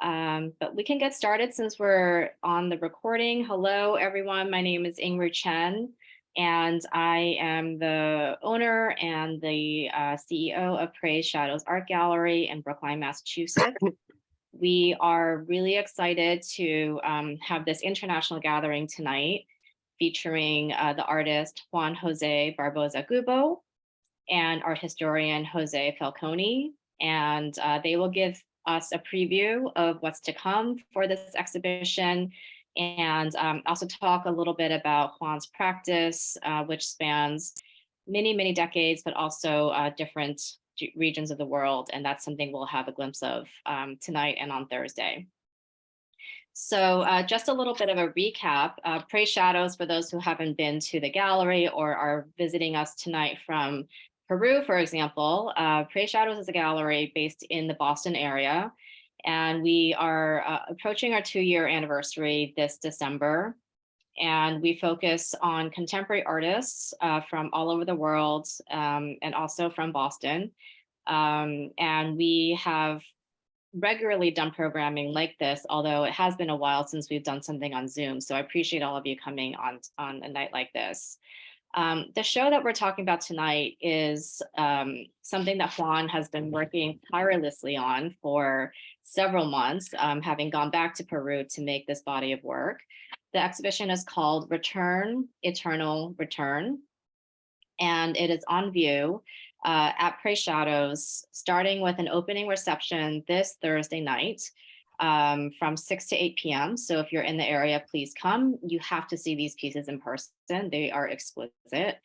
But we can get started since we're on the recording. Hello, everyone. My name is Ingrid Chen, and I am the owner and the CEO of Praise Shadows Art Gallery in Brookline, Massachusetts. We are really excited to have this international gathering tonight featuring the artist Juan José Barboza-Gubo and art historian José Falconi. And they will give us a preview of what's to come for this exhibition and also talk a little bit about Juan's practice, which spans many, many decades, but also different regions of the world. And that's something we'll have a glimpse of tonight and on Thursday. So just a little bit of a recap. Praise Shadows, for those who haven't been to the gallery or are visiting us tonight from Peru, for example, Praise Shadows is a gallery based in the Boston area. And we are approaching our 2-year anniversary this December. And we focus on contemporary artists from all over the world and also from Boston. And we have regularly done programming like this, although it has been a while since we've done something on Zoom. So I appreciate all of you coming on a night like this. The show that we're talking about tonight is something that Juan has been working tirelessly on for several months, having gone back to Peru to make this body of work. The exhibition is called Return, Eternal Return, and it is on view at Praise Shadows, starting with an opening reception this Thursday night from 6 to 8 p.m. So if you're in the area, please come. You have to see these pieces in person. They are exquisite.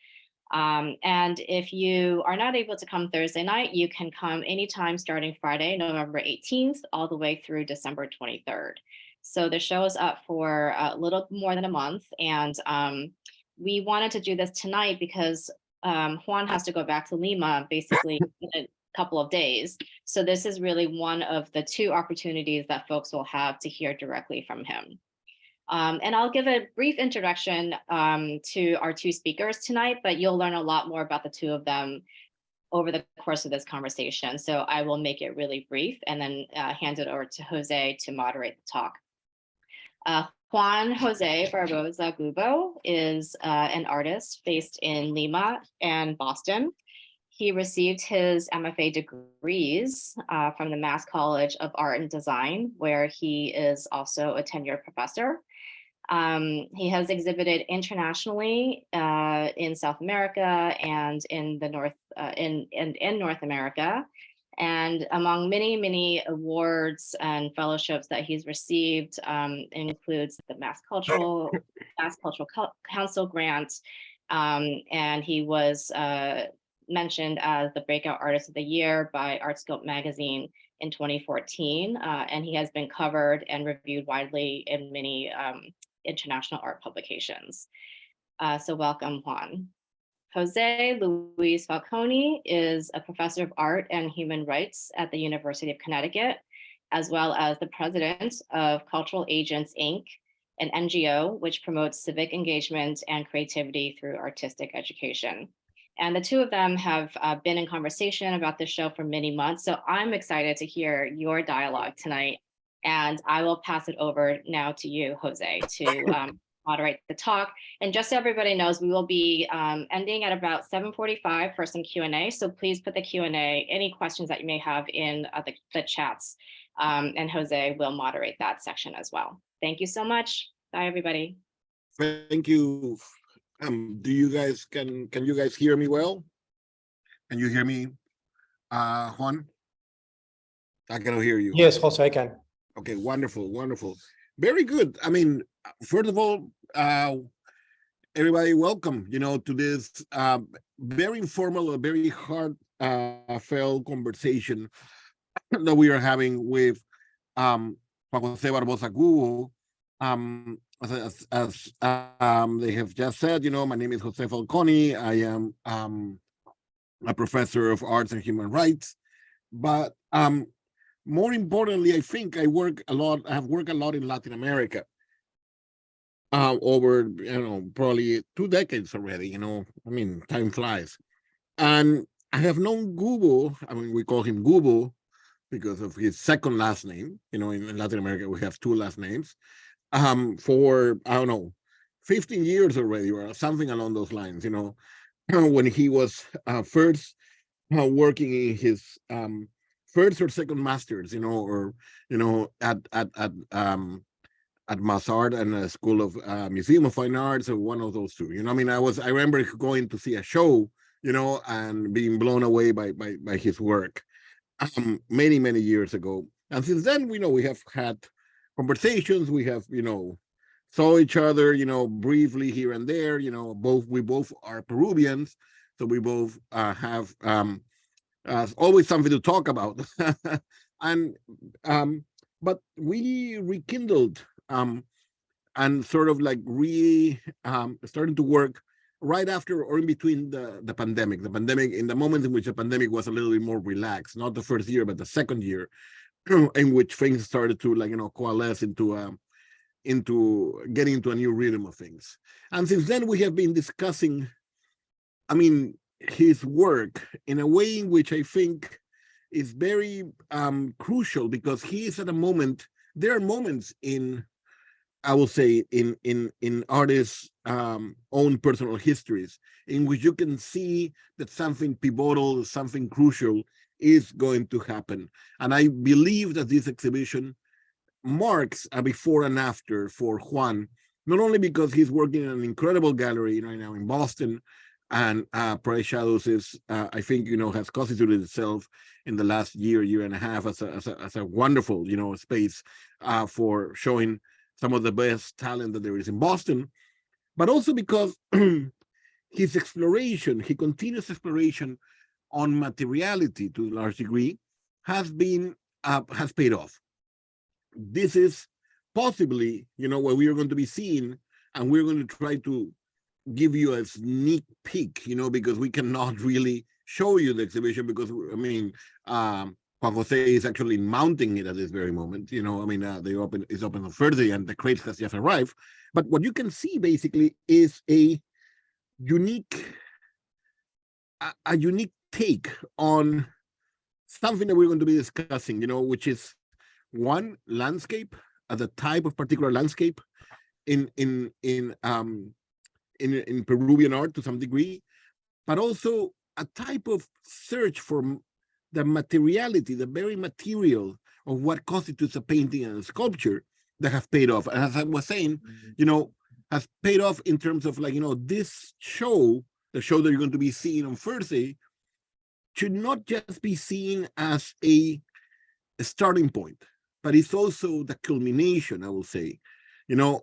And if you are not able to come Thursday night, you can come anytime starting Friday, November 18th, all the way through December 23rd. So the show is up for a little more than a month. And we wanted to do this tonight because Juan has to go back to Lima basically in a couple of days. So this is really one of the 2 opportunities that folks will have to hear directly from him. And I'll give a brief introduction to our 2 speakers tonight, but you'll learn a lot more about the 2 of them over the course of this conversation. So I will make it really brief and then hand it over to Jose to moderate the talk. Juan José Barboza-Gubo is an artist based in Lima and Boston. He received his MFA degrees from the Mass College of Art and Design, where he is also a tenured professor. He has exhibited internationally in South America and in the North America. And among many, many awards and fellowships that he's received includes the Mass Cultural Council grant. And he was mentioned as the Breakout Artist of the Year by Artscope magazine in 2014. And he has been covered and reviewed widely in many international art publications. So welcome, Juan. Jose Luis Falconi is a professor of art and human rights at the University of Connecticut, as well as the president of Cultural Agents, Inc., an NGO which promotes civic engagement and creativity through artistic education. And the 2 of them have been in conversation about this show for many months. So I'm excited to hear your dialogue tonight. And I will pass it over now to you, Jose, to moderate the talk. And just so everybody knows, we will be ending at about 7:45 for some Q&A. So please put the Q&A, any questions that you may have in the chats, and Jose will moderate that section as well. Thank you so much. Bye, everybody. Thank you. Do you guys, can you guys hear me well? Can you hear me, Juan? I cannot hear you. Yes, Jose, I can. Okay, wonderful, wonderful. Very good. I mean, first of all, everybody welcome, to this very informal, very heartfelt conversation that we are having with Juan José Barboza-Gubo. As they have just said, my name is José Falconi. I am a professor of arts and human rights, but more importantly, I think I have worked a lot in Latin America over, probably 2 decades already, time flies. And I have known Gubo, we call him Gubo, because of his second last name. In Latin America, we have two last names. For, I don't know, 15 years already, or something along those lines, when he was first working in his first or second masters, or at Massart and a School of Museum of Fine Arts, or one of those two. I remember going to see a show, and being blown away by his work many, many years ago. And since then, we have had conversations. We have, saw each other, briefly here and there. We both are Peruvians, so we both have always something to talk about. And but we rekindled and sort of like started to work right after or in between the pandemic. In the moment in which the pandemic was a little bit more relaxed, not the first year, but the second year, in which things started to coalesce into getting into a new rhythm of things. And since then, we have been discussing, his work in a way in which I think is very crucial, because he is at a moment. There are moments I will say, in artists' own personal histories, in which you can see that something pivotal, something crucial is going to happen. And I believe that this exhibition marks a before and after for Juan, not only because he's working in an incredible gallery right now in Boston, and Pride Shadows is, I think, has constituted itself in the last year and a half as a wonderful, space for showing some of the best talent that there is in Boston, but also because his continuous exploration on materiality to a large degree has paid off. This is possibly, what we are going to be seeing, and we're going to try to give you a sneak peek, because we cannot really show you the exhibition, because Juan Jose is actually mounting it at this very moment. It's open on Thursday, and the crate has just arrived. But what you can see basically is a unique take on something that we're going to be discussing, which is one, landscape as a type of particular landscape in Peruvian art to some degree, but also a type of search for the materiality, the very material of what constitutes a painting and a sculpture that have paid off. And as I was saying, has paid off in terms of this show, the show that you're going to be seeing on Thursday, should not just be seen as a starting point, but it's also the culmination, I will say,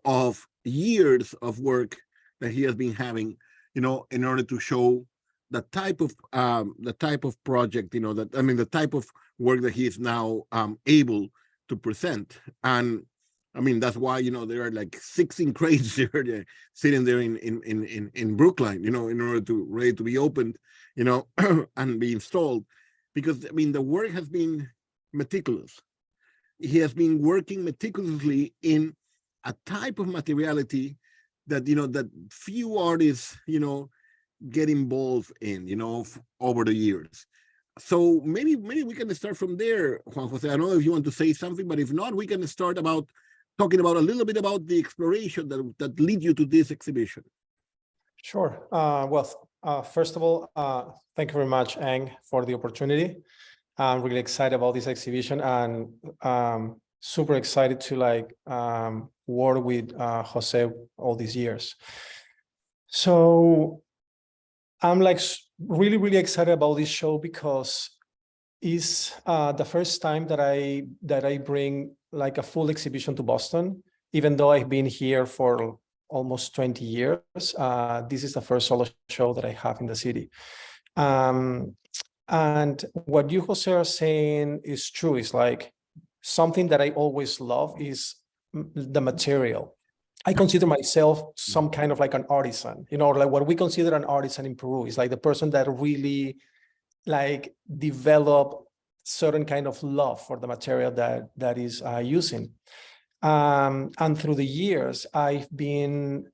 of years of work that he has been having, in order to show the type of project, the type of work that he is now able to present. And that's why, there are like 16 crates there sitting there in Brookline, in order to ready to be opened, and be installed, because the work has been meticulous. He has been working meticulously in a type of materiality that that few artists get involved in over the years. So maybe we can start from there, Juan Jose. I don't know if you want to say something, but if not, we can start talking about a little bit about the exploration that lead you to this exhibition. Sure. First of all, thank you very much, Ang, for the opportunity. I'm really excited about this exhibition, and super excited to work with Jose all these years. So I'm really, really excited about this show, because it's the first time that I bring a full exhibition to Boston, even though I've been here for almost 20 years. This is the first solo show that I have in the city. And what you, Jose, are saying is true. It's something that I always love is the material. I consider myself some kind of an artisan, what we consider an artisan in Peru is the person that really develop certain kind of love for the material that is using. And through the years, I've been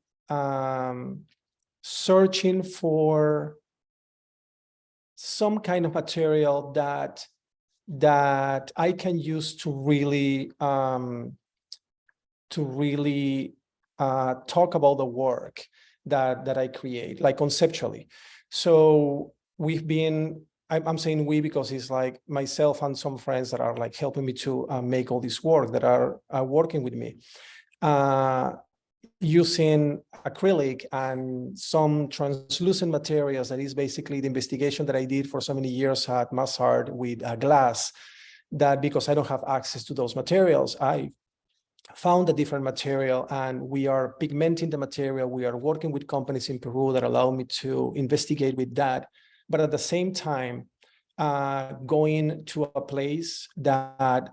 searching for some kind of material that that I can use to really talk about the work that I create, like conceptually. So we've been, I'm saying we because it's like myself and some friends that are like helping me to make all this work, that are working with me, using acrylic and some translucent materials. That is basically the investigation that I did for so many years at Massard with glass, that because I don't have access to those materials, I found a different material, and we are pigmenting the material. We are working with companies in Peru that allow me to investigate with that. But at the same time, going to a place that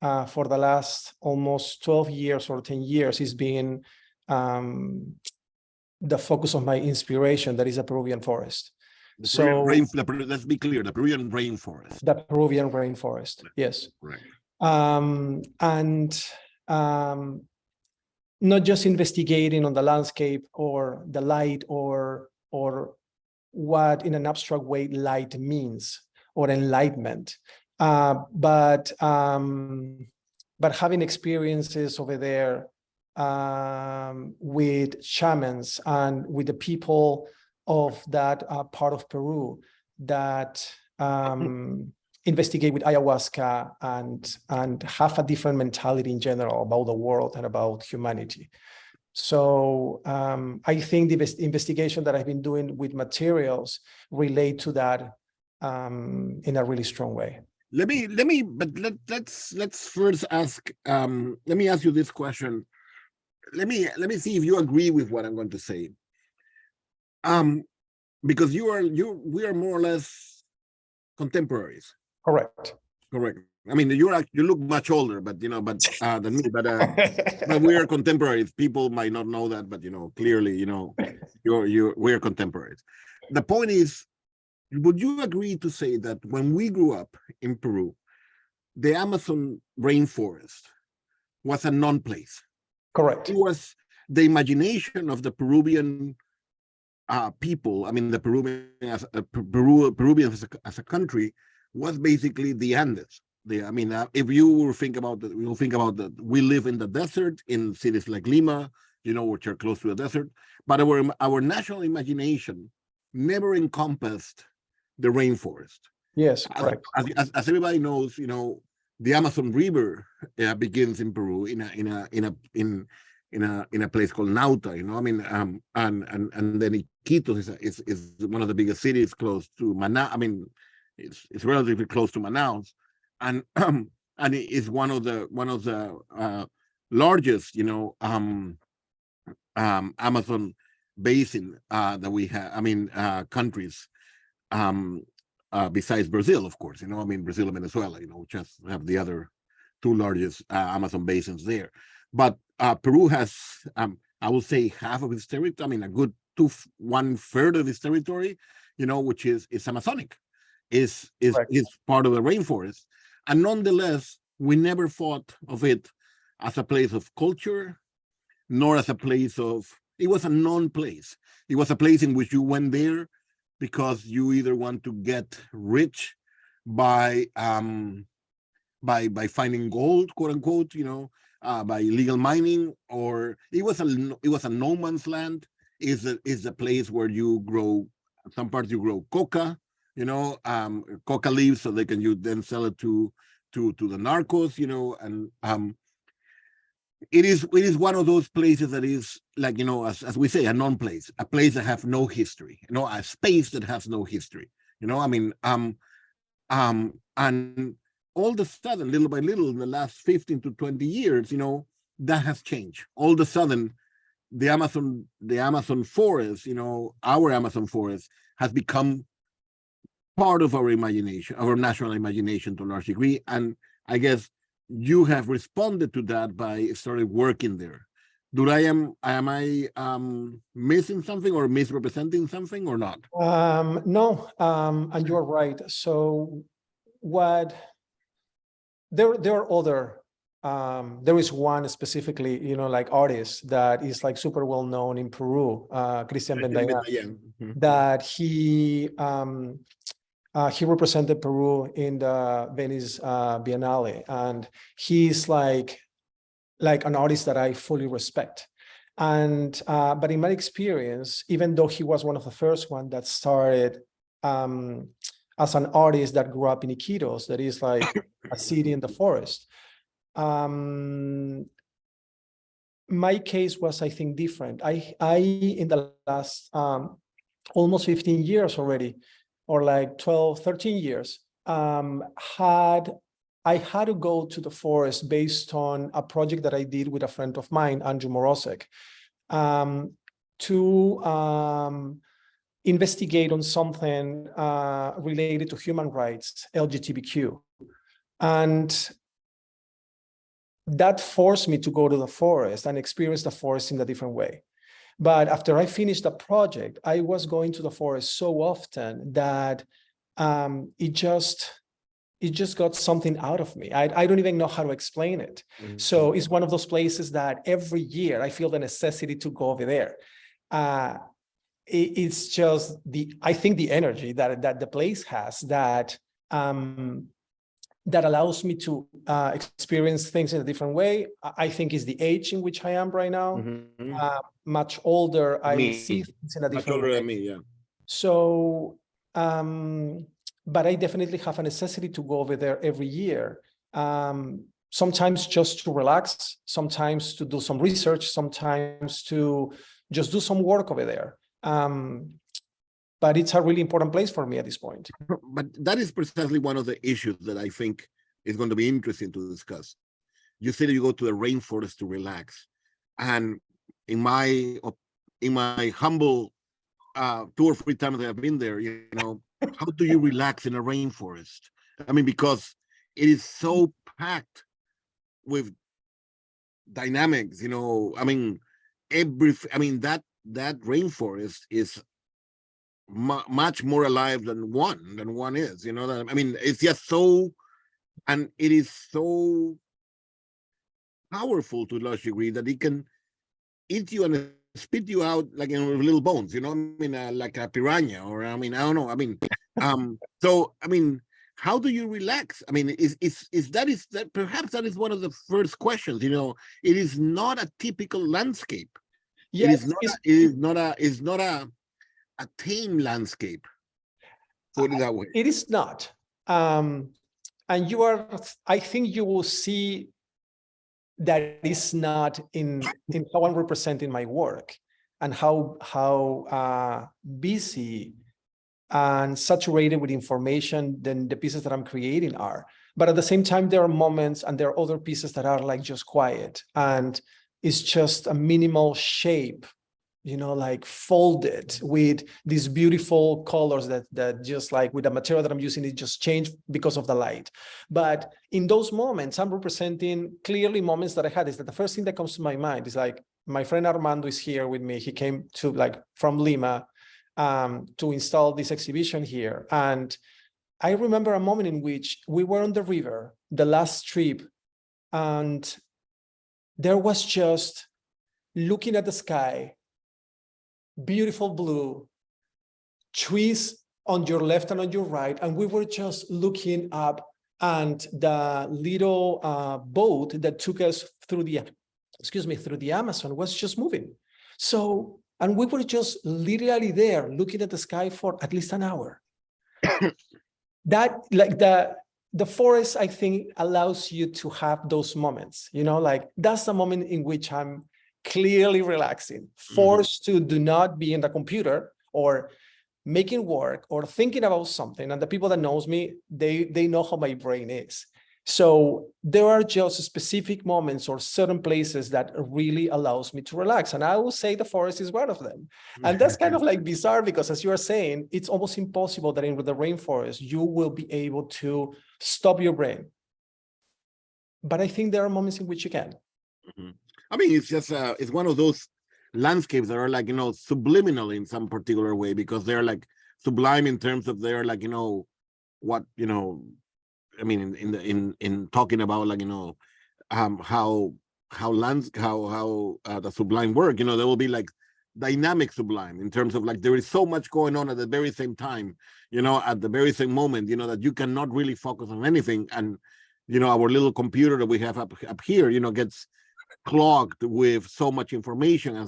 for the last almost 12 years or 10 years is being the focus of my inspiration, that is a Peruvian forest. Let's be clear, the Peruvian rainforest. The Peruvian rainforest, yes. Right. Not just investigating on the landscape or the light or what in an abstract way light means or enlightenment, but having experiences over there with shamans and with the people of that part of Peru that investigate with ayahuasca and have a different mentality in general about the world and about humanity. So I think the investigation that I've been doing with materials relate to that in a really strong way. Let's first ask. Let me ask you this question. Let me see if you agree with what I'm going to say. Because we are more or less contemporaries. Correct. I mean, you look much older, but than me. But we are contemporaries. People might not know that, but clearly, we are contemporaries. The point is, would you agree to say that when we grew up in Peru, the Amazon rainforest was a non-place? Correct. It was the imagination of the Peruvian people. I mean, the Peruvians as a country was basically the Andes. If you will think about that, we live in the desert in cities like Lima, which are close to the desert. But our national imagination never encompassed the rainforest. Yes, correct. As everybody knows, the Amazon River begins in Peru in a place called Nauta. And then Iquitos is one of the biggest cities close to Manaus. It's relatively close to Manaus, and it is one of the largest Amazon basin that we have. Countries besides Brazil, of course. Brazil and Venezuela, which have the other two largest Amazon basins there. But Peru has, I would say, half of its territory. A good 1/3 of its territory, which is Amazonic. Is part of the rainforest, and nonetheless, we never thought of it as a place of culture, nor as a place of. It was a non-place. It was a place in which you went there because you either want to get rich by finding gold, quote unquote, by illegal mining, or it was a no man's land. Is a place where you grow. Some parts you grow coca. Coca leaves, so they can then sell it to the narcos, and it is one of those places that is like, as we say, a non-place, a place that has no history, a space that has no history, and all of a sudden, little by little, in the last 15 to 20 years, that has changed. All of a sudden, the Amazon forest, our Amazon forest has become part of our imagination, our national imagination to a large degree. And I guess you have responded to that by starting working there. Am I missing something or misrepresenting something or not? No, and you're right. So there are other, there is one specifically, like artist that is like super well known in Peru, Christian Bendayan, that he He represented Peru in the Venice Biennale, and he's like an artist that I fully respect. And but in my experience, even though he was one of the first one that started as an artist that grew up in Iquitos, that is like a city in the forest. My case was, I think, different. I in the last almost 15 years already, or like 12, 13 years, I had to go to the forest based on a project that I did with a friend of mine, Andrew Morozek, to investigate on something related to human rights, LGBTQ. And that forced me to go to the forest and experience the forest in a different way. But after I finished the project, I was going to the forest so often that it just got something out of me. I don't even know how to explain it. Mm-hmm. So it's one of those places that every year I feel the necessity to go over there. It's just I think the energy that the place has that that allows me to experience things in a different way. I think is the age in which I am right now. Mm-hmm. Much older, I see things in a different way. Me, yeah. So, but I definitely have a necessity to go over there every year. Sometimes just to relax, sometimes to do some research, sometimes to just do some work over there. But it's a really important place for me at this point. But that is precisely one of the issues that I think is going to be interesting to discuss. You said you go to the rainforest to relax, and in my humble 2 or 3 times that I've been there, how do you relax in a rainforest? I mean, because it is so packed with dynamics. I mean, that rainforest is much more alive than one is. I mean, it's just so, and it is so powerful to a large degree that it can eat you and spit you out like in little bones, like a piranha, or I don't know. So how do you relax? I mean, is that perhaps that is one of the first questions. It is not a typical landscape. Yes, it is not a tame landscape. Put it that way. It is not. And I think you will see that is not in how I'm representing my work and how busy and saturated with information than the pieces that I'm creating are. But at the same time, there are moments and there are other pieces that are like just quiet and it's just a minimal shape, like folded with these beautiful colors that just like with the material that I'm using, it just changed because of the light. But in those moments, I'm representing clearly moments that I had. Is that the first thing that comes to my mind is like, my friend Armando is here with me. He came from Lima to install this exhibition here. And I remember a moment in which we were on the river, the last trip, and there was just looking at the sky, beautiful blue, trees on your left and on your right, and we were just looking up, and the little boat that took us through the Amazon was just moving. So, and we were just literally there looking at the sky for at least an hour. That, like the forest, I think, allows you to have those moments, like that's the moment in which I'm clearly relaxing, forced to do not be in the computer or making work or thinking about something. And the people that knows me, they know how my brain is. So there are just specific moments or certain places that really allows me to relax. And I will say the forest is one of them. And that's kind of like bizarre because, as you are saying, it's almost impossible that in the rainforest, you will be able to stop your brain. But I think there are moments in which you can. I mean, it's just, it's one of those landscapes that are like, subliminal in some particular way, because they're like sublime in terms of they're like, what, I mean, in talking about like, how the sublime work, there will be like dynamic sublime, in terms of like there is so much going on at the very same time, at the very same moment, that you cannot really focus on anything. And our little computer that we have up here, gets clogged with so much information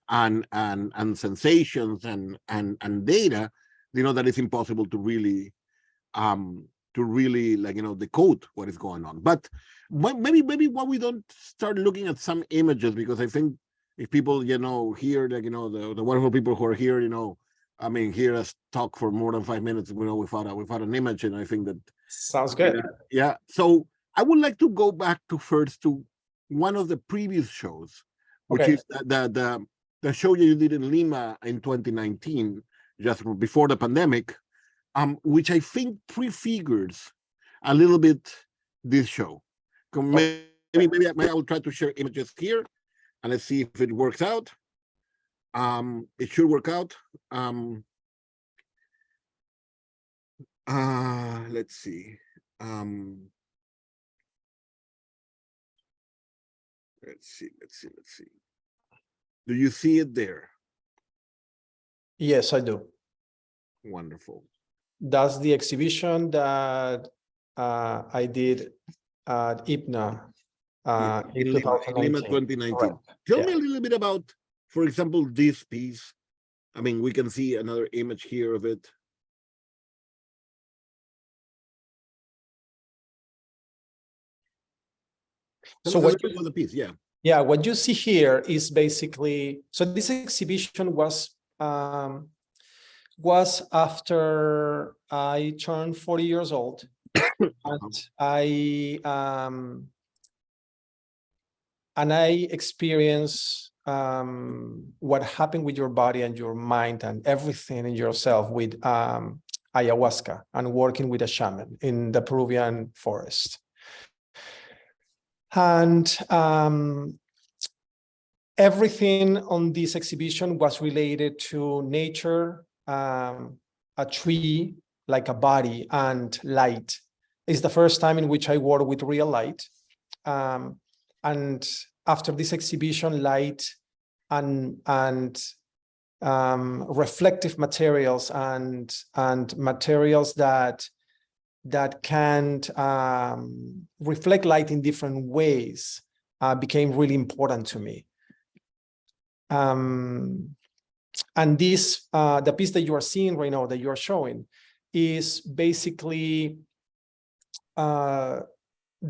and sensations and data, that it's impossible to really decode what is going on. But maybe why we don't start looking at some images, because I think if people hear that the wonderful people who are here, hear us talk for more than 5 minutes, without an image, and I think that sounds good. Yeah. So I would like to go back to one of the previous shows, which is the show you did in Lima in 2019, just before the pandemic, which I think prefigures a little bit this show. Maybe I will try to share images here, and let's see if it works out. It should work out. Let's see. Let's see. Do you see it there? Yes, I do. Wonderful. That's the exhibition that I did at IPNA in Lima 2019. Correct. Tell me a little bit about, for example, this piece. We can see another image here of it. So what the piece, yeah, what you see here is basically, so this exhibition was after I turned 40 years old, and I experienced what happened with your body and your mind and everything in yourself with ayahuasca and working with a shaman in the Peruvian forest. And everything on this exhibition was related to nature, a tree, like a body, and light. It's the first time in which I work with real light. And after this exhibition, light and reflective materials and materials that can reflect light in different ways became really important to me. And this, the piece that you are seeing right now, that you are showing, is basically the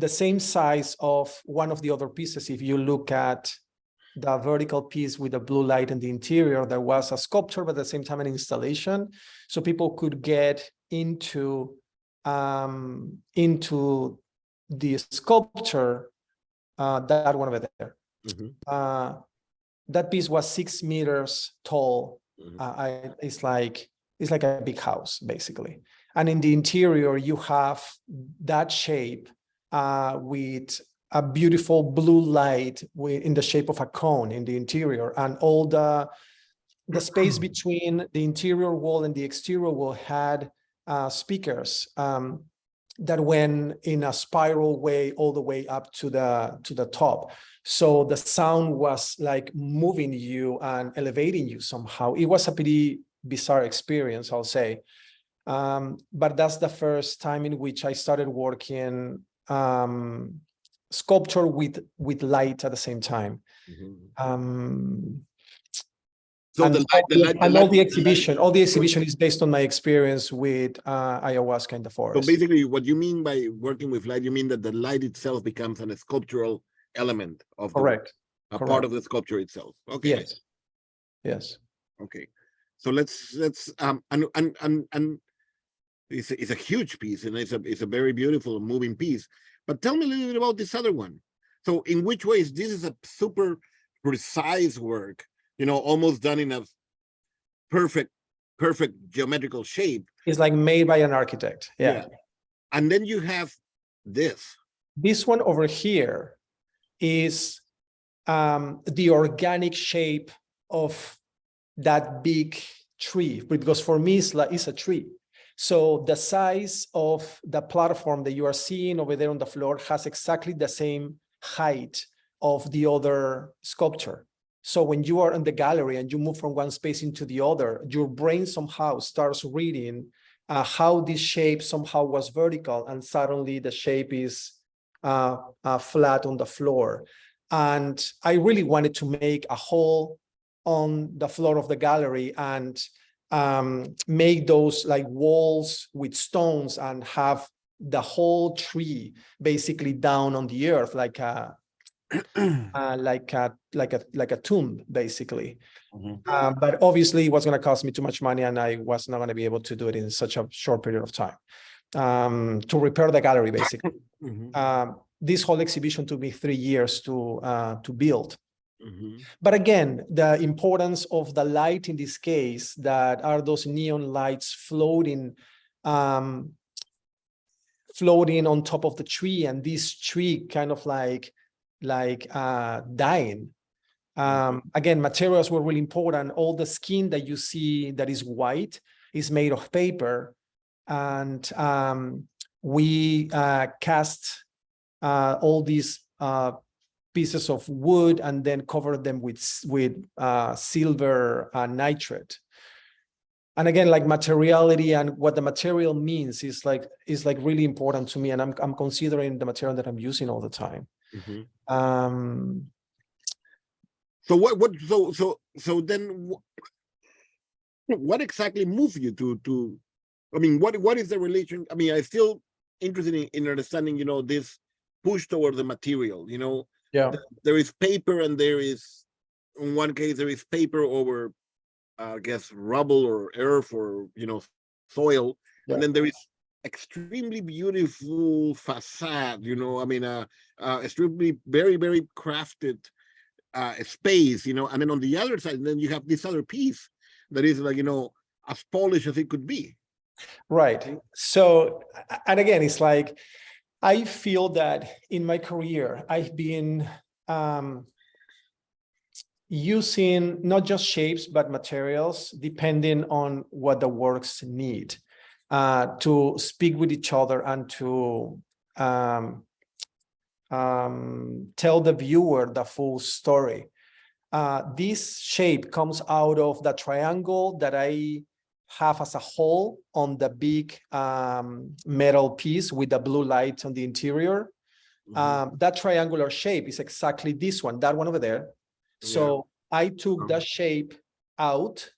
same size of one of the other pieces. If you look at the vertical piece with the blue light in the interior, there was a sculpture, but at the same time an installation, so people could get into the sculpture, that one over there. Mm-hmm. That piece was 6 meters tall. Mm-hmm. It's like a big house, basically. And in the interior, you have that shape with a beautiful blue light in the shape of a cone in the interior, and all the space between the interior wall and the exterior wall had speakers that went in a spiral way all the way up to the top. So the sound was like moving you and elevating you somehow. It was a pretty bizarre experience, I'll say. But that's the first time in which I started working sculpture with light at the same time. Mm-hmm. So all the exhibition is based on my experience with ayahuasca in the forest. So basically, what you mean by working with light, you mean that the light itself becomes a sculptural element of Correct. Part of the sculpture itself. Okay. Yes. Yes. Okay. So let's and it's a huge piece, and it's a very beautiful moving piece. But tell me a little bit about this other one. So in which ways this is a super precise work, almost done in a perfect geometrical shape. It's like made by an architect. Yeah. And then you have this. This one over here is the organic shape of that big tree, because for me it's a tree. So the size of the platform that you are seeing over there on the floor has exactly the same height of the other sculpture. So when you are in the gallery and you move from one space into the other, your brain somehow starts reading how this shape somehow was vertical, and suddenly the shape is flat on the floor. And I really wanted to make a hole on the floor of the gallery and make those like walls with stones and have the whole tree basically down on the earth, like a tomb, basically. Mhm. But obviously it was going to cost me too much money, and I was not going to be able to do it in such a short period of time. To repair the gallery, basically. Mhm. This whole exhibition took me 3 years to build. Mhm. But again, the importance of the light in this case, that are those neon lights floating on top of the tree, and this tree kind of like dying. Again, materials were really important. All the skin that you see that is white is made of paper, and we cast all these pieces of wood and then covered them with silver nitrate. And again, like materiality and what the material means is like really important to me, and I'm considering the material that I'm using all the time. Mhm. So then what exactly moved you to I mean, what is the relation? I mean, I'm still interested in understanding, this push toward the material, Yeah. there is paper, and there is, in one case, there is paper over, I guess, rubble or earth or, soil. Yeah. And then there is extremely beautiful facade, I mean, extremely, very, very crafted space, and then on the other side, then you have this other piece that is like, as polished as it could be. Right. So, and again, it's like, I feel that in my career, I've been using not just shapes, but materials, depending on what the works need, to speak with each other and to tell the viewer the full story. This shape comes out of the triangle that I have as a hole on the big metal piece with the blue light on the interior. That triangular shape is exactly this one, that one over there. So I took the shape out,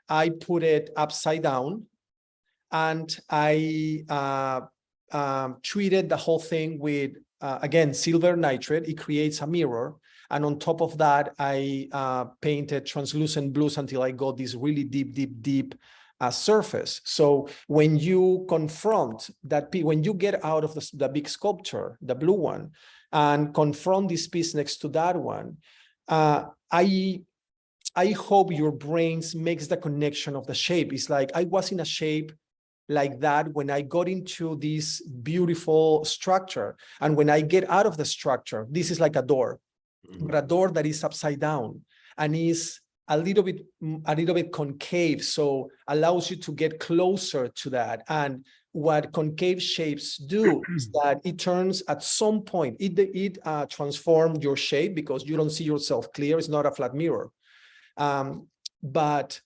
I put it upside down, and I treated the whole thing with, again, silver nitrate. It creates a mirror. And on top of that, I painted translucent blues until I got this really deep surface. So when you confront that, when you get out of the big sculpture, the blue one, and confront this piece next to that one, I hope your brains makes the connection of the shape. It's like I was in a shape like that when I got into this beautiful structure. And when I get out of the structure, this is like a door, but a door that is upside down and is a little bit concave, so allows you to get closer to that. And what concave shapes do is that it turns at some point, it transforms your shape because you don't see yourself clear. It's not a flat mirror, but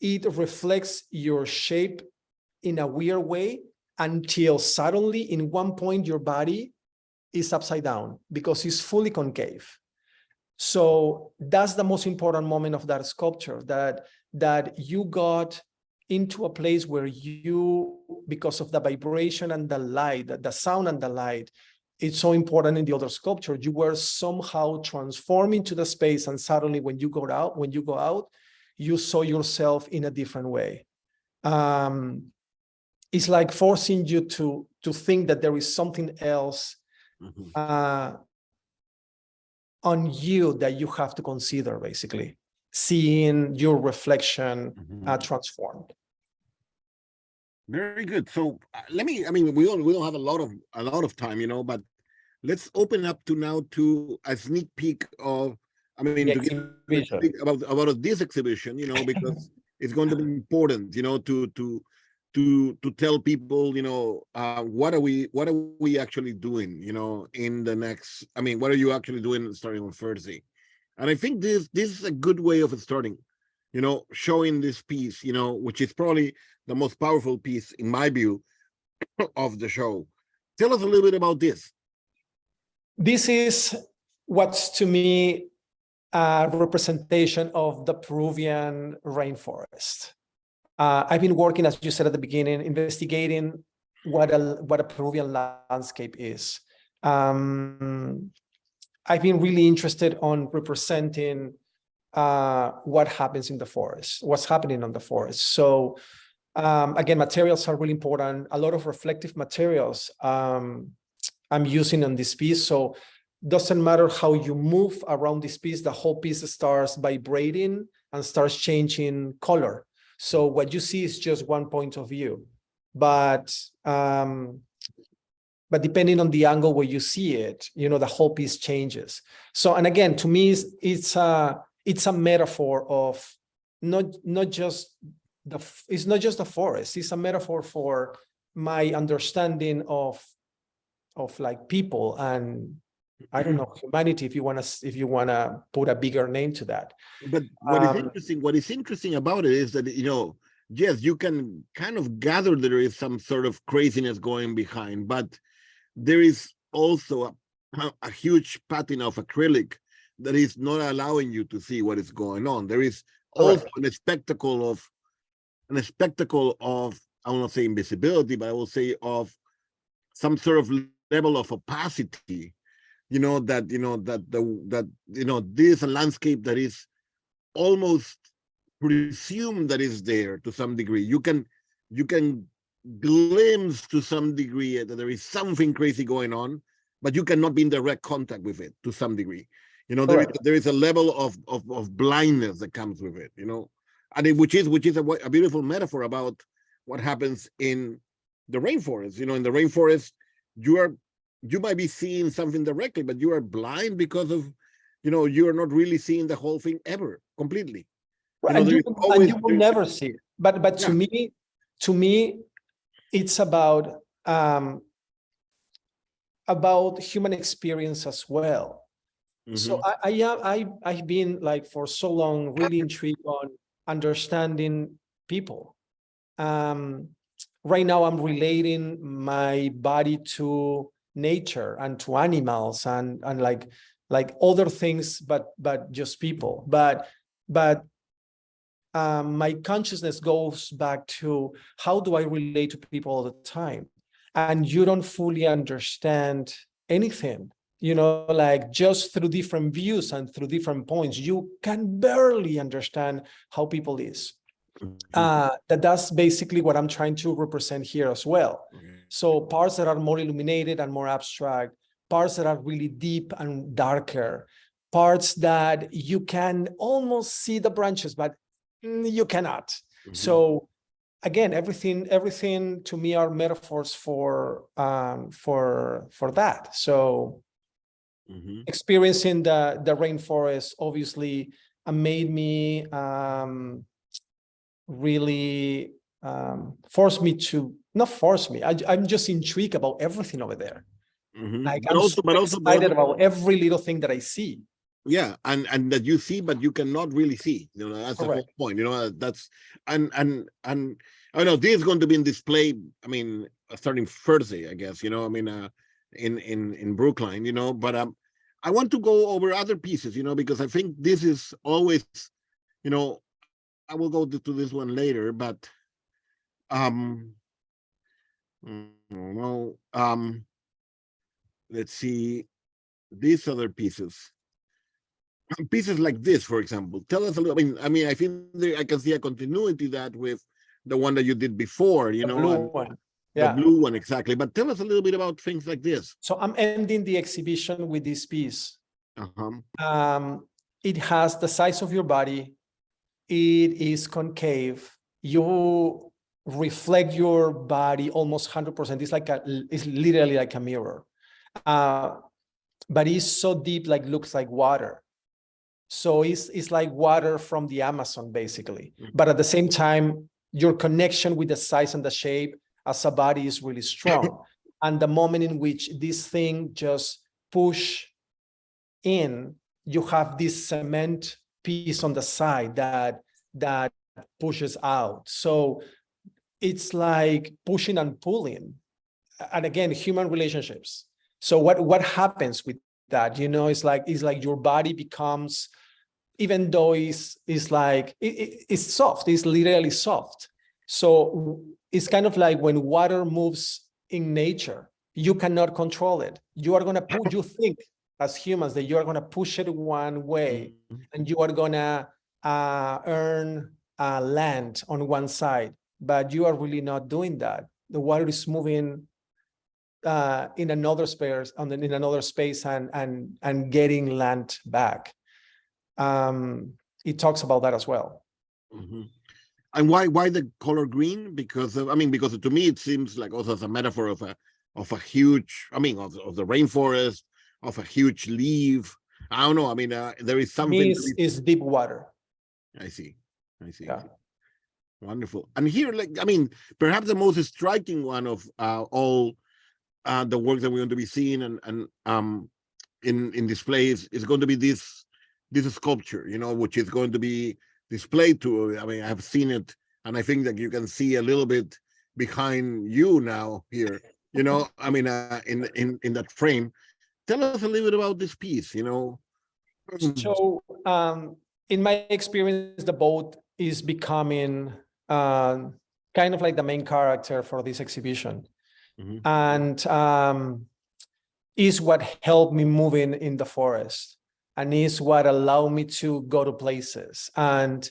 it reflects your shape in a weird way until suddenly in one point your body is upside down because it's fully concave. So that's the most important moment of that sculpture, that you got into a place where you, because of the vibration and the light, the sound and the light, it's so important in the other sculpture, you were somehow transformed into the space, and suddenly when you go out, you saw yourself in a different way. It's like forcing you to think that there is something else on you that you have to consider, basically seeing your reflection transformed. Very good. So I mean, we don't have a lot of time, but let's open up to a sneak peek of, I mean, to get about this exhibition, because it's going to be important, to tell people, what are we actually doing, in the next, I mean, what are you actually doing starting on Thursday? And I think this is a good way of starting, showing this piece, which is probably the most powerful piece in my view of the show. Tell us a little bit about this. This is what's to me a representation of the Peruvian rainforest. I've been working, as you said at the beginning, investigating what a Peruvian landscape is. I've been really interested on representing what happens in the forest, what's happening on the forest. So again, materials are really important. A lot of reflective materials I'm using on this piece. So doesn't matter how you move around this piece, the whole piece starts vibrating and starts changing color. So what you see is just one point of view, but depending on the angle where you see it, the whole piece changes. So, and again, to me, it's a metaphor of not just the forest. It's a metaphor for my understanding of like people and I don't know, humanity, if you wanna put a bigger name to that. But what is interesting about it is that, yes, you can kind of gather there is some sort of craziness going behind, but there is also a huge pattern of acrylic that is not allowing you to see what is going on. There is also a spectacle of, I will not say invisibility, but I will say of some sort of level of opacity, this is a landscape that is almost presumed that is there to some degree. You can glimpse to some degree that there is something crazy going on, but you cannot be in direct contact with it to some degree. There is a level of blindness that comes with it, and which is a beautiful metaphor about what happens in the rainforest. In the rainforest, you might be seeing something directly, but you are blind because of, you are not really seeing the whole thing ever completely. And you will never see it. But to me, it's about human experience as well. Mm-hmm. So I've been like for so long really intrigued on understanding people. Right now I'm relating my body to nature and to animals and like other things, but just people. But my consciousness goes back to how do I relate to people all the time? And you don't fully understand anything, like just through different views and through different points, you can barely understand how people is. That's basically what I'm trying to represent here as well. So parts that are more illuminated and more abstract, parts that are really deep and darker, parts that you can almost see the branches, but you cannot. Mm-hmm. So again, everything to me are metaphors for that. So experiencing the rainforest obviously made me really forced me to not force me. I'm just intrigued about everything over there. Mm-hmm. Like I'm excited about every little thing that I see. Yeah, and that you see, but you cannot really see. That's the whole point. That's and I know this is going to be in display. I mean, starting Thursday, I guess. In Brookline. But I want to go over other pieces. Because I think this is always. I will go to this one later, but let's see these other pieces. Pieces like this, for example. Tell us a little. I mean, I think I can see a continuity that with the one that you did before. The blue one. Yeah. The blue one, exactly. But tell us a little bit about things like this. So I'm ending the exhibition with this piece. It has the size of your body. It is concave. You reflect your body almost 100%. It's literally like a mirror. But it's so deep, like looks like water. So it's like water from the Amazon, basically. Mm-hmm. But at the same time, your connection with the size and the shape as a body is really strong. And the moment in which this thing just push in, you have this cement piece on the side that pushes out. So it's like pushing and pulling. And again, human relationships. So what happens with that? It's like your body becomes, even though it's like it's soft, it's literally soft. So it's kind of like when water moves in nature, you cannot control it. You are gonna put, you think as humans that you are gonna push it one way, and you are gonna earn land on one side, but you are really not doing that. The water is moving in another space, in another space, and getting land back. It talks about that as well. Mhm. And why the color green? Because because to me it seems like also as a metaphor of a huge, of the rainforest, of a huge leaf. I don't know. There is something. Is deep water. I see. Yeah. Wonderful. And here, perhaps the most striking one of all the work that we're going to be seeing and in displays is going to be this sculpture, which is going to be displayed to. I have seen it, and I think that you can see a little bit behind you now here. In that frame. Tell us a little bit about this piece. So, in my experience, the boat is becoming kind of like the main character for this exhibition. Mhm. And is what helped me move in the forest, and is what allowed me to go to places. And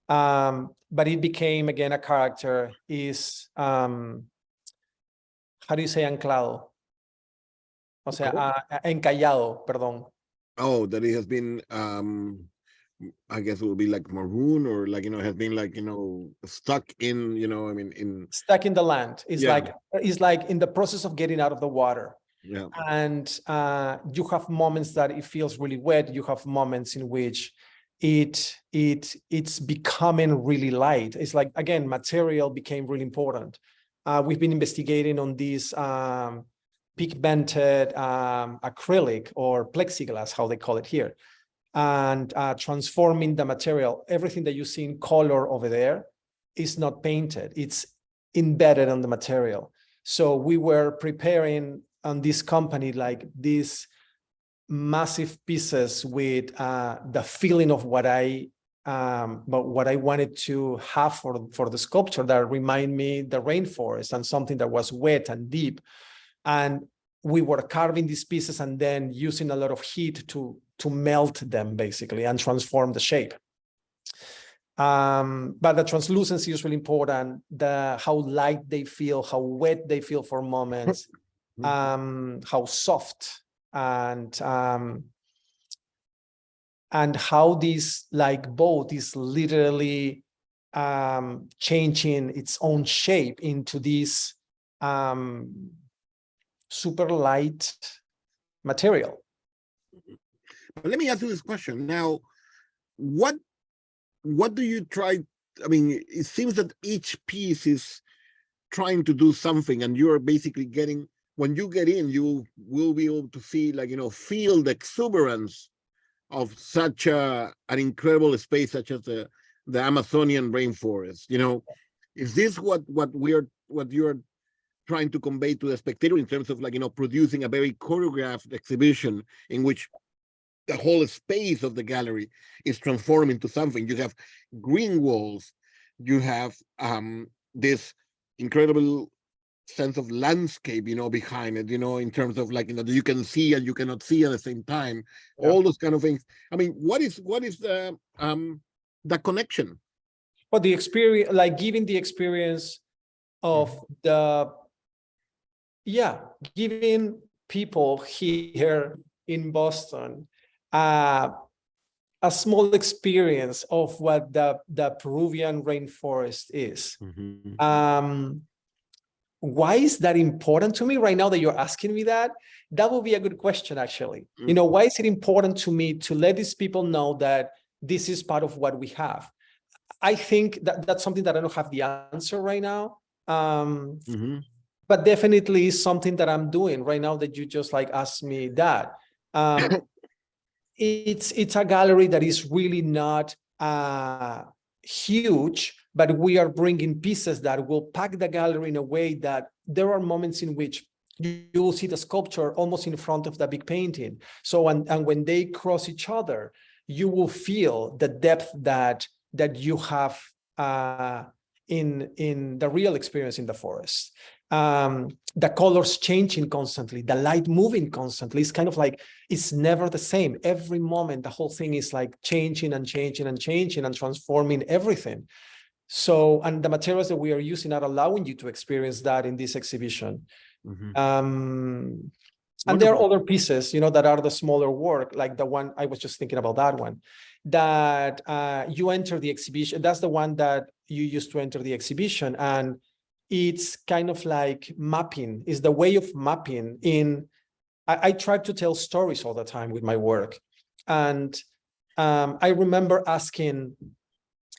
but it became again a character, is how do you say anclado? O sea, encallado, perdón. Oh, that it has been I guess it will be like maroon, or has been stuck in, in Stuck in the land. It's Yeah. like in the process of getting out of the water. Yeah. And you have moments that it feels really wet. You have moments in which it's becoming really light. It's like, again, material became really important. We've been investigating on this pigmented acrylic or plexiglass, how they call it here, and transforming the material. Everything that you see in color over there is not painted. It's embedded on the material. So we were preparing on this company like these massive pieces with the feeling of what I wanted to have for the sculpture, that remind me the rainforest and something that was wet and deep. And we were carving these pieces and then using a lot of heat to melt them basically and transform the shape. But the translucency is really important. How light they feel, how wet they feel for moments, how soft, and how this boat is literally changing its own shape into this super light material. But let me ask you this question now. What do you try? It seems that each piece is trying to do something, and you're basically getting, when you get in, you will be able to see, feel the exuberance of such an incredible space, such as the Amazonian rainforest. Is this what you're trying to convey to the spectator in terms of producing a very choreographed exhibition in which the whole space of the gallery is transformed into something? You have green walls, you have this incredible sense of landscape, behind it, in terms of you can see and you cannot see at the same time, all those kind of things. What is the connection? Well, the experience, giving the experience of giving people here in Boston a small experience of what the Peruvian rainforest is. Why is that important to me right now that you're asking me that? That would be a good question, actually. Why is it important to me to let these people know that this is part of what we have? I think that's something that I don't have the answer right now. But definitely is something that I'm doing right now that you just asked me that. it's a gallery that is really not huge, but we are bringing pieces that will pack the gallery in a way that there are moments in which you will see the sculpture almost in front of the big painting. So, and when they cross each other, you will feel the depth that you have in the real experience in the forest. The colors changing constantly, the light moving constantly. It's kind of like, it's never the same. Every moment, the whole thing is like changing and changing and changing and transforming everything. So, and the materials that we are using are allowing you to experience that in this exhibition. And there are other pieces, that are the smaller work, like the one I was just thinking about, that one, that you enter the exhibition. That's the one that you used to enter the exhibition. And it's kind of like mapping, is the way of mapping in, I try to tell stories all the time with my work. And I remember asking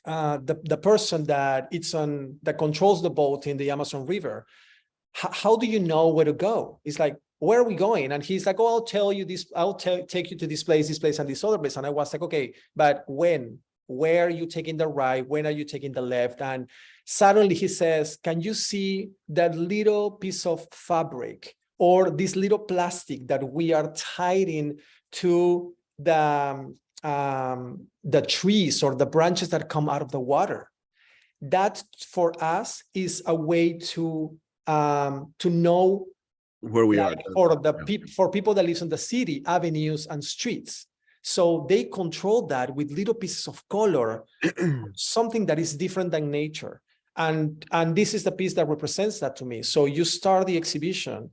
the person that controls the boat in the Amazon River, how do you know where to go? It's like, where are we going? And he's like, oh, I'll tell you this, take you to this place, and this other place. And I was like, okay, but when? Where are you taking the right? When are you taking the left? And suddenly he says, can you see that little piece of fabric or this little plastic that we are tying to the trees or the branches that come out of the water? That for us is a way to know where we are, for people that live in the city, avenues and streets. So they control that with little pieces of color, something that is different than nature. And this is the piece that represents that to me. So you start the exhibition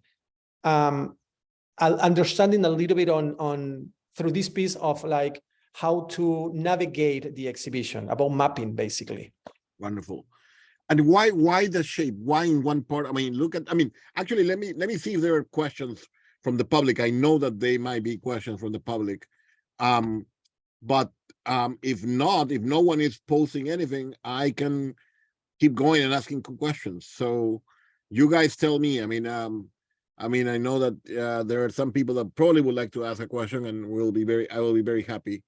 understanding a little bit on through this piece of like how to navigate the exhibition, about mapping, basically. Wonderful. And why the shape? Why in one part? Actually, let me see if there are questions from the public. I know that they might be questions from the public. But if not, if no one is posting anything, I can keep going and asking questions. So you guys tell me. I know that there are some people that probably would like to ask a question, and I will be very happy.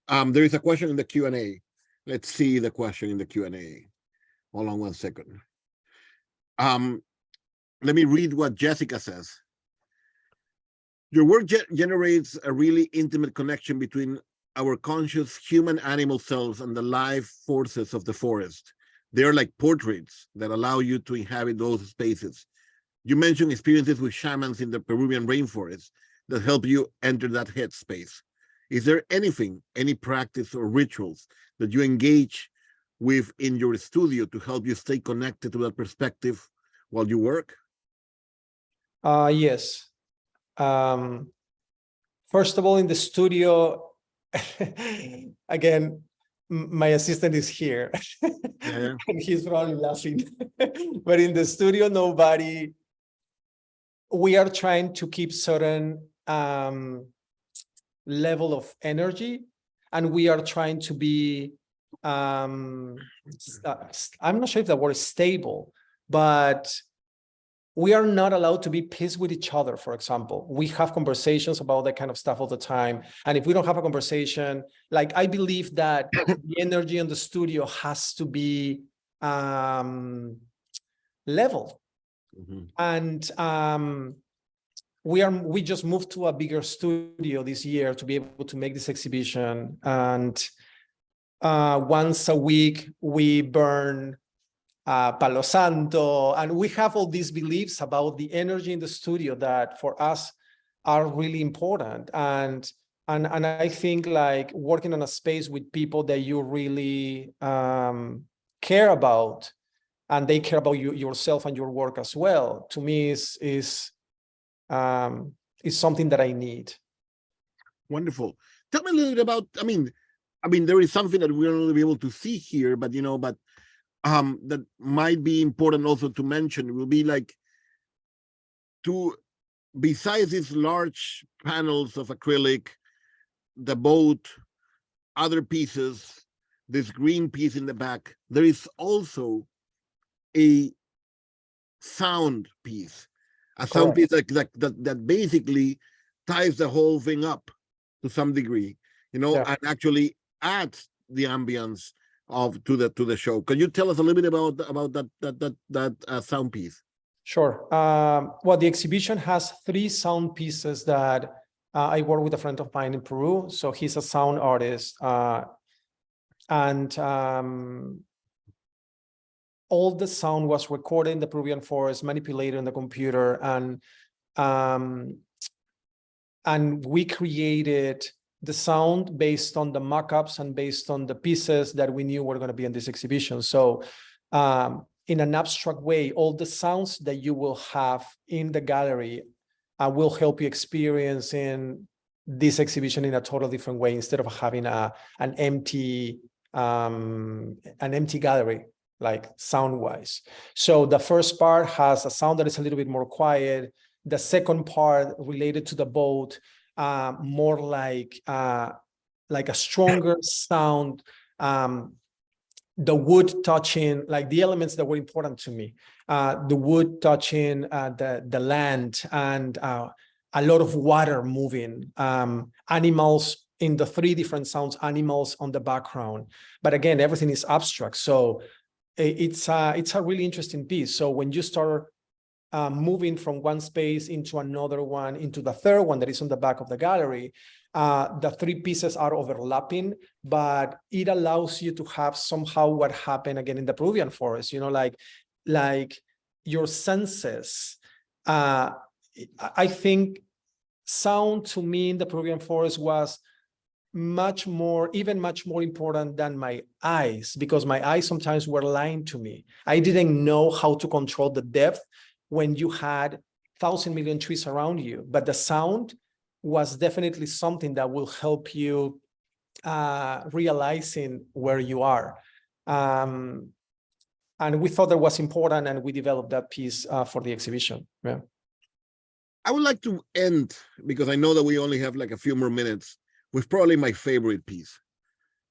There is a question in the Q&A. Let's see the question in the Q&A. Hold on one second. Let me read what Jessica says. Your work generates a really intimate connection between our conscious human animal selves and the life forces of the forest. They are like portraits that allow you to inhabit those spaces. You mentioned experiences with shamans in the Peruvian rainforest that help you enter that headspace. Is there anything, any practice or rituals that you engage with in your studio to help you stay connected to that perspective while you work? Yes. First of all, in the studio, again, my assistant is here. Yeah. And he's probably laughing. But in the studio, we are trying to keep certain level of energy, and we are trying to be, I'm not sure if the word is stable, but we are not allowed to be pissed with each other, for example. We have conversations about that kind of stuff all the time. And if we don't have a conversation, like, I believe that the energy in the studio has to be level. And we just moved to a bigger studio this year to be able to make this exhibition. And once a week, we burn Palo Santo, and we have all these beliefs about the energy in the studio that for us are really important. And I think like working on a space with people that you really care about, and they care about yourself and your work as well, to me is something that I need. Wonderful. Tell me a little bit about, I mean, there is something that we're not going to be able to see here, but that might be important also to mention. Will be like, besides these large panels of acrylic, the boat, other pieces, this green piece in the back, there is also a sound piece, a sound piece that basically ties the whole thing up to some degree. and actually adds the ambience to the show. Can you tell us a little bit about that sound piece? Sure. Well, the exhibition has 3 sound pieces that I work with a friend of mine in Peru. So he's a sound artist, and all the sound was recorded in the Peruvian forest, manipulated in the computer, and we created the sound based on the mock-ups and based on the pieces that we knew were going to be in this exhibition. So in an abstract way, all the sounds that you will have in the gallery will help you experience in this exhibition in a totally different way, instead of having an empty gallery, like sound-wise. So the first part has a sound that is a little bit more quiet. The second part related to the boat, more like a stronger sound, the wood touching, like the elements that were important to me, the wood touching the land, and a lot of water moving, animals in the 3 different sounds, animals on the background. But again, everything is abstract. So it's a really interesting piece. So when you start moving from one space into another one, into the third one that is on the back of the gallery, the 3 pieces are overlapping, but it allows you to have somehow what happened again in the Peruvian forest, like your senses. I think sound to me in the Peruvian forest was much more important than my eyes, because my eyes sometimes were lying to me. I didn't know how to control the depth when you had 1,000 million trees around you, but the sound was definitely something that will help you realizing where you are. And we thought that was important, and we developed that piece for the exhibition. Yeah. I would like to end, because I know that we only have like a few more minutes, with probably my favorite piece,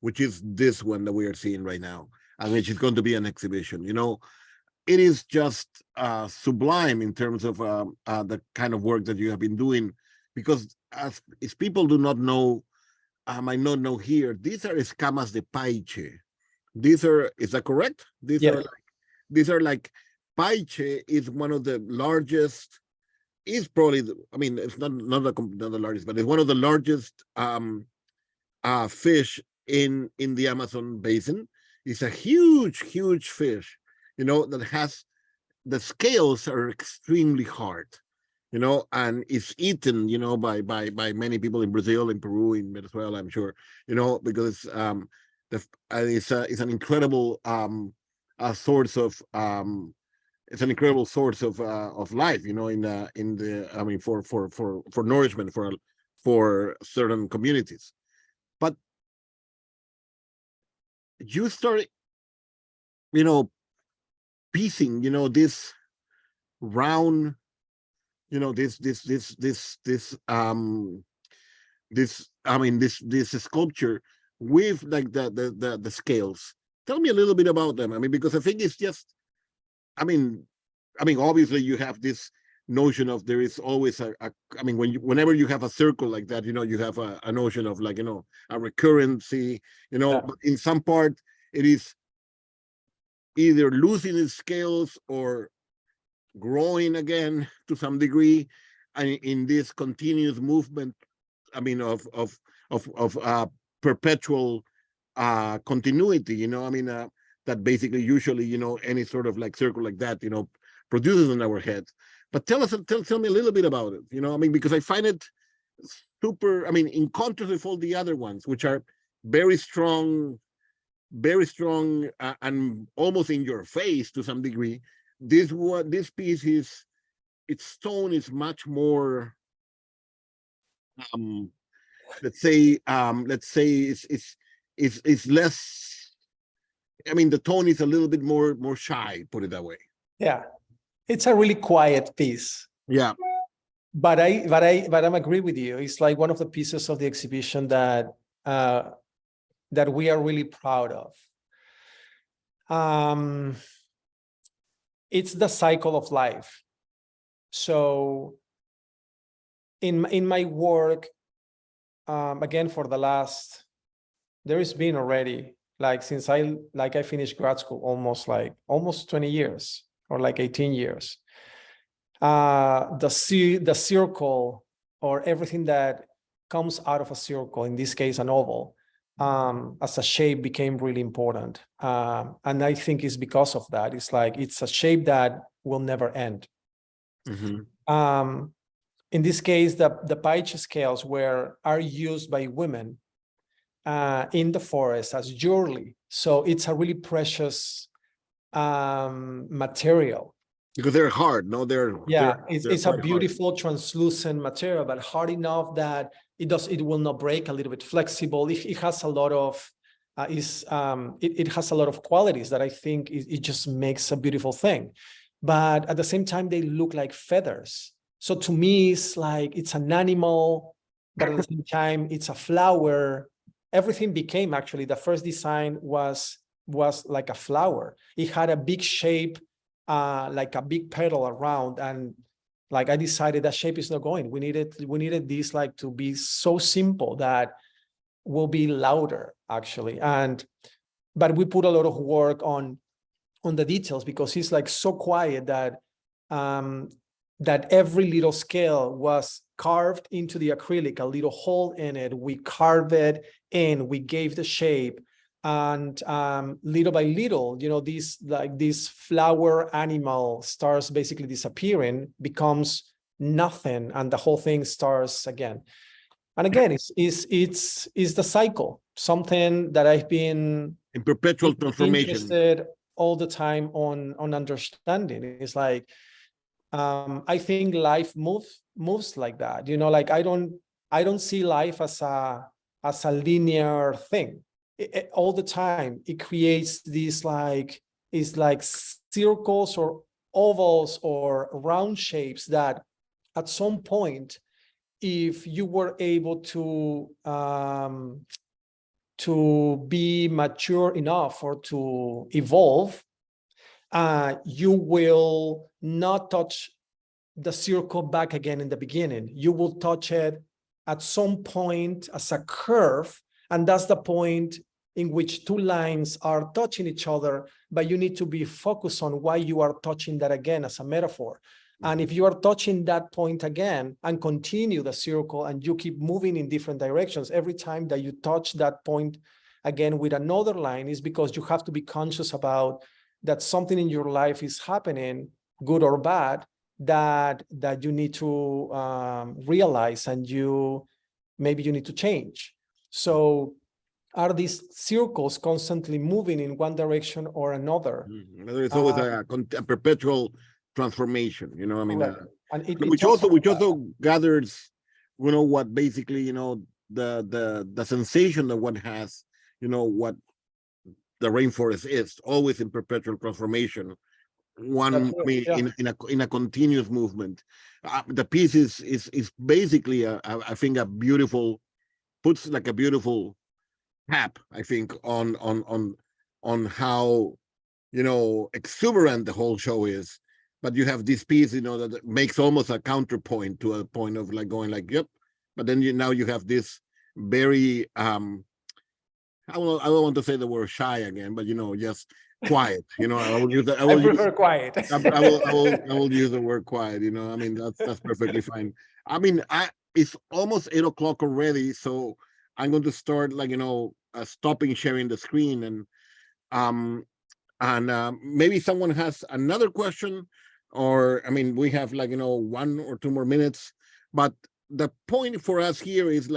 which is this one that we are seeing right now, and which is going to be an exhibition. It is just sublime in terms of the kind of work that you have been doing, because as people do not know, might not know here, these are escamas de paiche. Is that correct? These are like paiche is one of the largest, is probably, it's not the largest, but it's one of the largest fish in the Amazon basin. It's a huge fish, that has, the scales are extremely hard, and it's eaten, by many people in Brazil, in Peru, in Venezuela, I'm sure, because it's an incredible source of it's an incredible source of life, for nourishment for certain communities. But you start, piecing, this round, this sculpture with like the scales. Tell me a little bit about them. Because I think it's just, obviously you have this notion of, there is always whenever you have a circle like that, you have a notion of, like, a recurrency, but in some part it is either losing its scales or growing again to some degree, and in this continuous movement, of perpetual continuity, that basically usually, any sort of like circle like that, produces in our heads. But tell me a little bit about it, because I find it super, in contrast with all the other ones, which are very strong, and almost in your face to some degree. This piece is, its tone is much more, let's say it's less, the tone is a little bit more shy, put it that way. Yeah, it's a really quiet piece. Yeah. But I'm agree with you. It's like one of the pieces of the exhibition that we are really proud of. It's the cycle of life. So in my work, again, for the last, there has been already, like since I finished grad school, almost 20 years or like 18 years. The circle, or everything that comes out of a circle, in this case, an oval, as a shape became really important. And I think it's because of that. It's a shape that will never end. In this case, the Paiche scales are used by women in the forest as jewelry. So it's a really precious material. Because they're hard, no? It's a beautiful translucent material, but hard enough that it will not break, a little bit flexible. It has a lot of it has a lot of qualities that I think it just makes a beautiful thing. But at the same time, they look like feathers. So to me, it's like it's an animal, but at the same time, it's a flower. Everything became, actually, the first design was like a flower. It had a big shape, like a big petal around, and like I decided that shape is not going. We needed this like to be so simple that will be louder, actually. But we put a lot of work on the details, because it's like so quiet that that every little scale was carved into the acrylic, a little hole in it. We carved it in, we gave the shape, and little by little, this flower animal starts basically disappearing, becomes nothing, and the whole thing starts again. And again, it's the cycle, something that I've been in perpetual transformation, interested all the time on understanding. It's like, I think life moves like that. Like I don't see life as a linear thing. All the time it creates these it's like circles or ovals or round shapes that at some point, if you were able to be mature enough or to evolve, you will not touch the circle back again in the beginning. You will touch it at some point as a curve, and that's the point in which two lines are touching each other, but you need to be focused on why you are touching that again as a metaphor. And if you are touching that point again and continue the circle, and you keep moving in different directions, every time that you touch that point again with another line, is because you have to be conscious about that something in your life is happening, good or bad, that you need to realize, and maybe you need to change. So are these circles constantly moving in one direction or another? It's always a perpetual transformation, I mean, which also gathers, what basically, the sensation that one has, what the rainforest is, always in perpetual transformation. In a continuous movement. The piece is basically I think puts like a beautiful cap, I think, on how exuberant the whole show is. But you have this piece, that makes almost a counterpoint to a point of like going like, yep. But then now you have this very I don't want to say the word shy again, but just quiet. I will use that. I prefer quiet. I will use the word quiet. I mean, that's perfectly fine. I mean, it's almost 8 o'clock already, so I'm going to start stopping sharing the screen, and maybe someone has another question, or I mean, we have 1 or 2 more minutes. But the point for us here is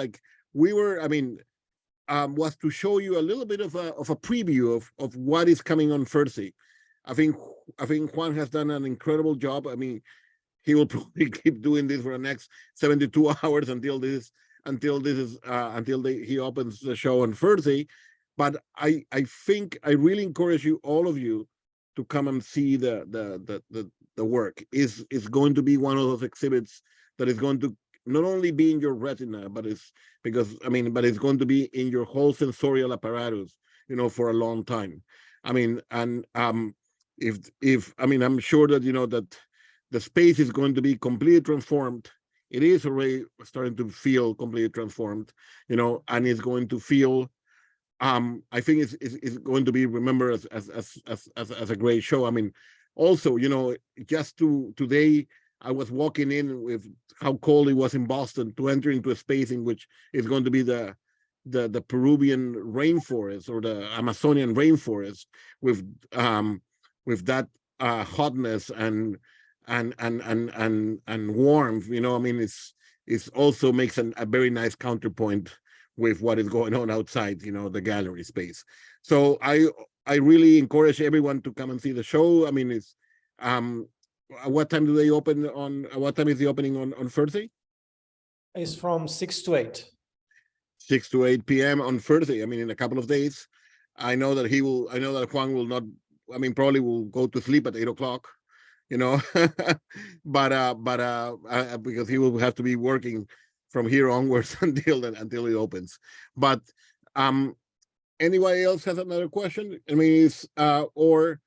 was to show you a little bit of a preview of what is coming on Thursday. I think Juan has done an incredible job. I mean, he will probably keep doing this for the next 72 hours until he opens the show on Thursday. But I think I really encourage all of you to come and see the work. Is going to be one of those exhibits that is going to not only be in your retina, but it's going to be in your whole sensorial apparatus, for a long time. I mean, and I'm sure that that the space is going to be completely transformed it is already starting to feel completely transformed, you know, and it's going to feel, I think it's going to be remembered as a great show. I mean, also, you know, just today, I was walking in with how cold it was in Boston to enter into a space in which is going to be the Peruvian rainforest or the Amazonian rainforest with that hotness and warmth. You know, I mean, it's also makes a very nice counterpoint with what is going on outside, you know, the gallery space. So I really encourage everyone to come and see the show. I mean, it's what time do they open on? What time is the opening on Thursday? It's from 6 to 8. 6 to 8 p.m. on Thursday. I mean, in a couple of days. I know that Juan will not, I mean, probably will go to sleep at 8 o'clock, you know, but because he will have to be working from here onwards until it opens. But anybody else has another question? I mean, it's or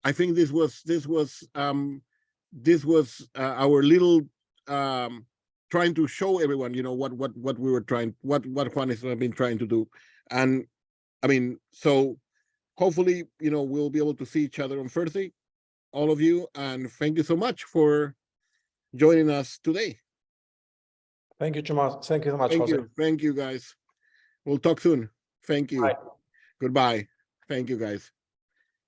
I think this was our little trying to show everyone, you know, what we were trying, what Juan has been trying to do. And I mean, so hopefully, you know, we'll be able to see each other on Thursday, all of you, and thank you so much for joining us today. Thank you, Jamal. Thank you so much, Jose. Thank you, guys. We'll talk soon. Thank you. Bye. Goodbye. Thank you, guys.